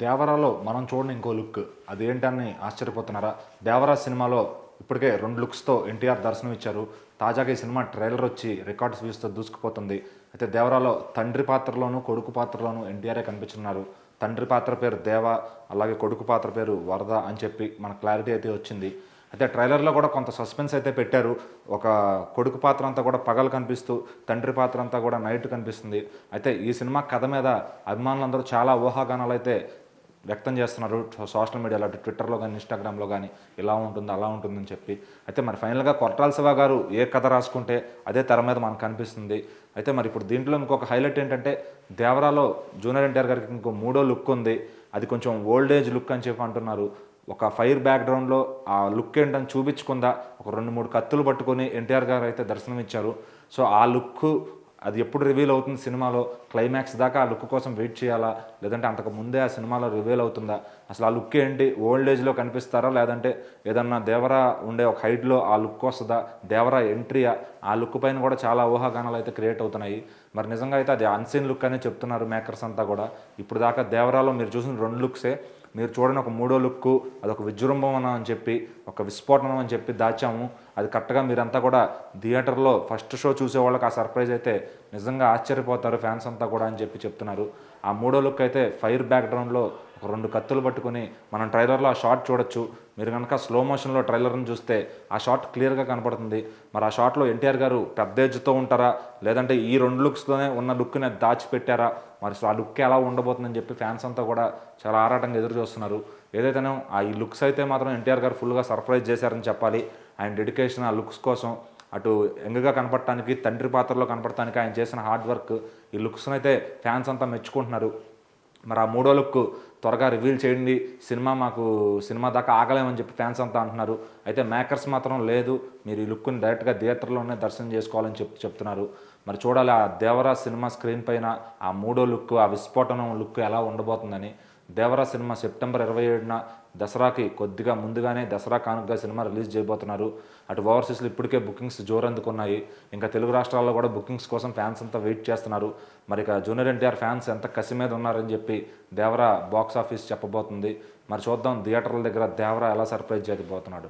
దేవరాలో మనం చూడని ఇంకో లుక్ అదేంటని ఆశ్చర్యపోతున్నారా? దేవరా సినిమాలో ఇప్పటికే 2 లుక్స్తో ఎన్టీఆర్ దర్శనం ఇచ్చారు. తాజాగా ఈ సినిమా ట్రైలర్ వచ్చి రికార్డ్స్ వ్యూస్తో దూసుకుపోతుంది. అయితే దేవరాలో తండ్రి పాత్రలోను కొడుకు పాత్రలోను ఎన్టీఆరే కనిపించున్నారు. తండ్రి పాత్ర పేరు దేవ, అలాగే కొడుకు పాత్ర పేరు వరద అని చెప్పి మన క్లారిటీ అయితే వచ్చింది. అయితే ట్రైలర్లో కూడా కొంత సస్పెన్స్ అయితే పెట్టారు. ఒక కొడుకు పాత్ర అంతా కూడా పగలు కనిపిస్తూ, తండ్రి పాత్ర అంతా కూడా నైట్ కనిపిస్తుంది. అయితే ఈ సినిమా కథ మీద అభిమానులందరూ చాలా ఊహాగానాలు అయితే వ్యక్తం చేస్తున్నారు. సోషల్ మీడియాలో అటు ట్విట్టర్లో కానీ ఇన్స్టాగ్రామ్లో కానీ ఇలా ఉంటుంది అలా ఉంటుందని చెప్పి. అయితే మరి ఫైనల్గా కొట్రాల శివ గారు ఏ కథ రాసుకుంటే అదే తెర మీద మనకు కనిపిస్తుంది. అయితే మరి ఇప్పుడు దీంట్లో ఇంకొక హైలైట్ ఏంటంటే దేవరాలో జూనియర్ ఎన్టీఆర్ గారికి ఇంకో 3వ లుక్ ఉంది. అది కొంచెం ఓల్డ్ ఏజ్ లుక్ అని చెప్పి అంటున్నారు. ఒక ఫైర్ బ్యాక్గ్రౌండ్లో ఆ లుక్ ఏంటని చూపించకుండా ఒక 2-3 కత్తులు పట్టుకొని ఎన్టీఆర్ గారు అయితే దర్శనం ఇచ్చారు. సో ఆ లుక్ అది ఎప్పుడు రివీల్ అవుతుంది సినిమాలో, క్లైమాక్స్ దాకా ఆ లుక్ కోసం వెయిట్ చేయాలా, లేదంటే అంతకు ముందే ఆ సినిమాలో రివీల్ అవుతుందా, అసలు ఆ లుక్ ఏంటి, ఓల్డ్ ఏజ్లో కనిపిస్తారా, లేదంటే ఏదన్నా దేవరా ఉండే ఒక హైట్లో ఆ లుక్ వస్తుందా, దేవరా ఎంట్రీయా, ఆ లుక్ పైన కూడా చాలా ఊహాగానాలు అయితే క్రియేట్ అవుతున్నాయి. మరి నిజంగా అయితే అది అన్సీన్ లుక్ అని చెప్తున్నారు మేకర్స్ అంతా కూడా. ఇప్పుడు దాకా దేవరాలో మీరు చూసిన 2 లుక్సే, మీరు చూడని ఒక 3వ లుక్కు అదొక విజృంభణ అని చెప్పి, ఒక విస్ఫోటనం అని చెప్పి దాచాము. అది కరెక్ట్గా మీరంతా కూడా థియేటర్లో ఫస్ట్ షో చూసే వాళ్ళకి ఆ సర్ప్రైజ్ అయితే నిజంగా ఆశ్చర్యపోతారు ఫ్యాన్స్ అంతా కూడా అని చెప్పి చెప్తున్నారు. ఆ 3వ లుక్ అయితే ఫైర్ బ్యాక్గ్రౌండ్లో ఒక 2 కత్తులు పట్టుకుని మనం ట్రైలర్లో ఆ షాట్ చూడొచ్చు. మీరు కనుక స్లో మోషన్లో ట్రైలర్ని చూస్తే ఆ షాట్ క్లియర్గా కనపడుతుంది. మరి ఆ షాట్లో ఎన్టీఆర్ గారు పెద్ద ఏజ్తో ఉంటారా, లేదంటే ఈ 2 లుక్స్తోనే ఉన్న లుక్ని దాచిపెట్టారా, మరి ఆ లుక్ ఎలా ఉండబోతుందని చెప్పి ఫ్యాన్స్ అంతా కూడా చాలా ఆరాటంగా ఎదురు చూస్తున్నారు. ఏదైతేనే ఈ లుక్స్ అయితే మాత్రం ఎన్టీఆర్ గారు ఫుల్గా సర్ప్రైజ్ చేశారని చెప్పాలి. ఆయన డెడికేషన్ ఆ లుక్స్ కోసం, అటు యంగ్గా కనపడటానికి, తండ్రి పాత్రలో కనపడటానికి ఆయన చేసిన హార్డ్ వర్క్, ఈ లుక్స్ని అయితే ఫ్యాన్స్ అంతా మెచ్చుకుంటున్నారు. మరి ఆ 3వ లుక్ త్వరగా రివీల్ చేయండి, సినిమా దాకా ఆగలేమని చెప్పి ఫ్యాన్స్ అంతా అంటున్నారు. అయితే మేకర్స్ మాత్రం లేదు, మీరు ఈ లుక్ని డైరెక్ట్గా థియేటర్లోనే దర్శనం చేసుకోవాలని చెప్తున్నారు. మరి చూడాలి ఆ దేవరా సినిమా స్క్రీన్ పైన ఆ 3వ లుక్, ఆ విస్ఫోటనం లుక్ ఎలా ఉండబోతుందని. దేవరా సినిమా సెప్టెంబర్ 27న దసరాకి కొద్దిగా ముందుగానే దసరా కానుకగా సినిమా రిలీజ్ చేయబోతున్నారు. అటు ఓవర్సీస్లో ఇప్పటికే బుకింగ్స్ జోరందుకున్నాయి. ఇంకా తెలుగు రాష్ట్రాల్లో కూడా బుకింగ్స్ కోసం ఫ్యాన్స్ అంతా వెయిట్ చేస్తున్నారు. మరి ఇక జూనియర్ ఎన్టీఆర్ ఫ్యాన్స్ ఎంత కసి మీద ఉన్నారని చెప్పి దేవరా బాక్స్ ఆఫీస్ చెప్పబోతుంది. మరి చూద్దాం థియేటర్ల దగ్గర దేవరా ఎలా సర్ప్రైజ్ చేయబోతున్నాడు.